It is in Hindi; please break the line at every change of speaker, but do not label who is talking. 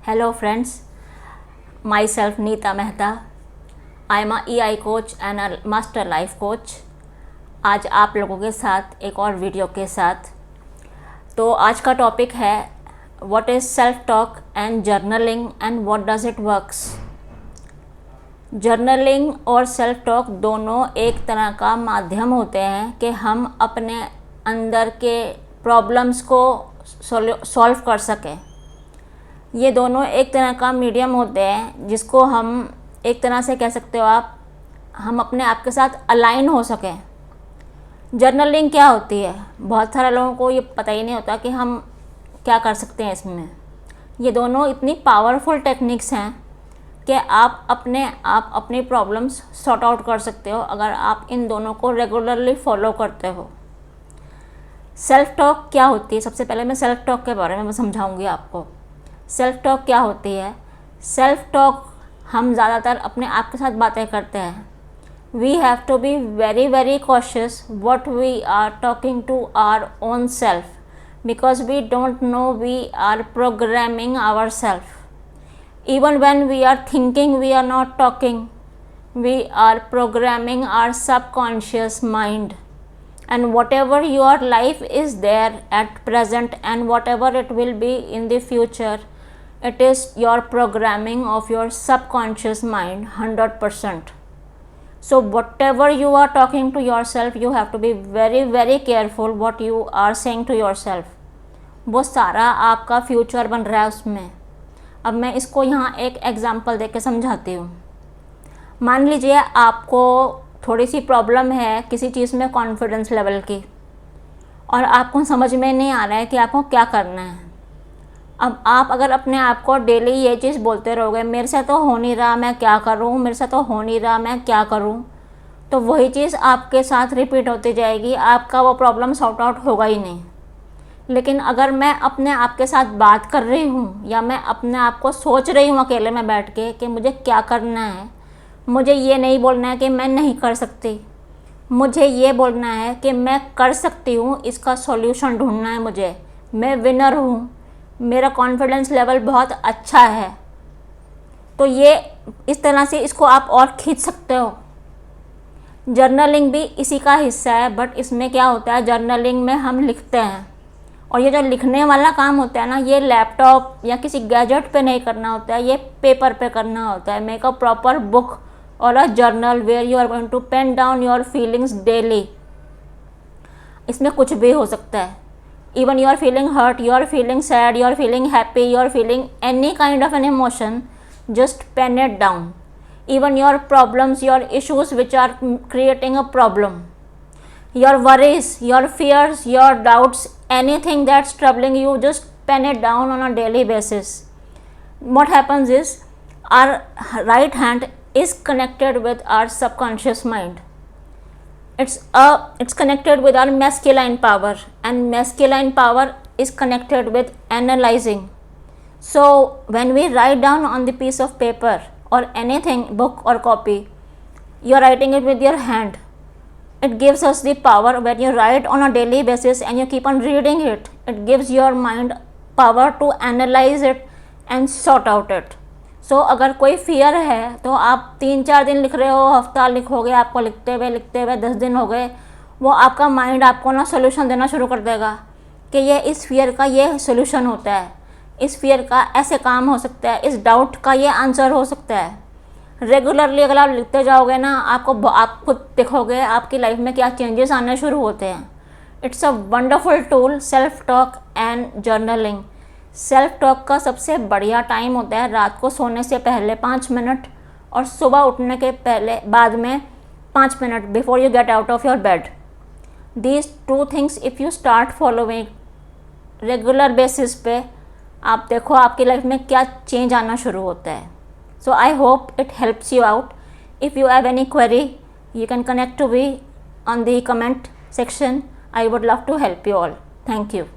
Hello friends, myself Neeta Mehta. I am a EI coach and a master life coach. आज आप लोगों के साथ एक और वीडियो के साथ। तो आज का टॉपिक है what is self talk and journaling and what does it works. Journaling और सेल्फ टॉक दोनों एक तरह का माध्यम होते हैं कि हम अपने अंदर के प्रॉब्लम्स को सॉल्व कर सकें। ये दोनों एक तरह का मीडियम होते हैं जिसको हम एक तरह से कह सकते हो आप, हम अपने आप के साथ अलाइन हो सकें। जर्नलिंग क्या होती है, बहुत सारे लोगों को ये पता ही नहीं होता कि हम क्या कर सकते हैं इसमें। ये दोनों इतनी पावरफुल टेक्निक्स हैं कि आप अपनी प्रॉब्लम्स सॉर्ट आउट कर सकते हो अगर आप इन दोनों को रेगुलरली फॉलो करते हो। सेल्फ टॉक क्या होती है, सबसे पहले मैं सेल्फ टॉक के बारे में समझाऊंगी आपको। सेल्फ टॉक क्या होती है। सेल्फ टॉक हम ज़्यादातर अपने आप के साथ बातें करते हैं। We have to be very very cautious what we are talking to our own self because we don't know we are programming our self. Even when we are thinking we are not talking, we are programming our subconscious mind. And whatever your life is there at present and whatever it will be in the future, it is your programming of your subconscious mind 100%. So whatever you are talking to yourself, you have to be very very careful what you are saying to yourself. वो सारा आपका फ्यूचर बन रहा है उसमें। अब मैं इसको यहाँ एक एग्जांपल देके समझाती हूँ। मान लीजिए आपको थोड़ी सी प्रॉब्लम है किसी चीज़ में कॉन्फिडेंस लेवल की, और आपको समझ में नहीं आ रहा है कि आपको क्या करना है। अब आप अगर अपने आप को डेली ये चीज़ बोलते रहोगे, मेरे से तो हो नहीं रहा मैं क्या करूँ, मेरे से तो हो नहीं रहा मैं क्या करूँ, तो वही चीज़ आपके साथ रिपीट होती जाएगी, आपका वो प्रॉब्लम सॉर्ट आउट होगा ही नहीं। लेकिन अगर मैं अपने आप के साथ बात कर रही हूँ या मैं अपने आप को सोच रही हूँ अकेले में बैठ के कि मुझे क्या करना है, मुझे ये नहीं बोलना है कि मैं नहीं कर सकती, मुझे ये बोलना है कि मैं कर सकती हूँ, इसका सॉल्यूशन ढूंढना है मुझे, मैं विनर हूँ, मेरा कॉन्फिडेंस लेवल बहुत अच्छा है। तो ये इस तरह से इसको आप और खींच सकते हो। जर्नलिंग भी इसी का हिस्सा है, बट इसमें क्या होता है, जर्नलिंग में हम लिखते हैं, और ये जो लिखने वाला काम होता है ना, ये लैपटॉप या किसी गैजेट पे नहीं करना होता है, ये पेपर पे करना होता है। Make a proper book or a journal where you are going to pen down your feelings daily. इसमें कुछ भी हो सकता है। Even you are feeling hurt, you are feeling sad, you are feeling happy, you are feeling any kind of an emotion, just pen it down. Even your problems, your issues which are creating a problem, your worries, your fears, your doubts, anything that's troubling you, just pen it down on a daily basis. What happens is our right hand is connected with our subconscious mind. It's connected with our masculine power, and masculine power is connected with analyzing. So when we write down on the piece of paper or anything, book or copy, you are writing it with your hand. It gives us the power. When you write on a daily basis and you keep on reading it, it gives your mind power to analyze it and sort out it. सो अगर कोई फियर है तो आप 3-4 दिन लिख रहे हो, हफ्ता लिखोगे, आपको लिखते हुए 10 दिन हो गए, वो आपका माइंड आपको ना सोल्यूशन देना शुरू कर देगा कि ये इस फियर का ये सोल्यूशन होता है, इस फियर का ऐसे काम हो सकता है, इस डाउट का ये आंसर हो सकता है। रेगुलरली अगर आप लिखते जाओगे ना, आप खुद देखोगे आपकी लाइफ में क्या चेंजेस आने शुरू होते हैं। It's a wonderful tool, self talk and journaling. Self talk का सबसे बढ़िया टाइम होता है रात को सोने से पहले 5 मिनट, और सुबह उठने के बाद में 5 minute, before you get out of your bed. These 2 things if you start following regular basis पे, आप देखो आपकी लाइफ में क्या चेंज आना शुरू होता है। So I hope it helps you out. If you have any query you can connect to me on the comment section. I would love to help you all. Thank you.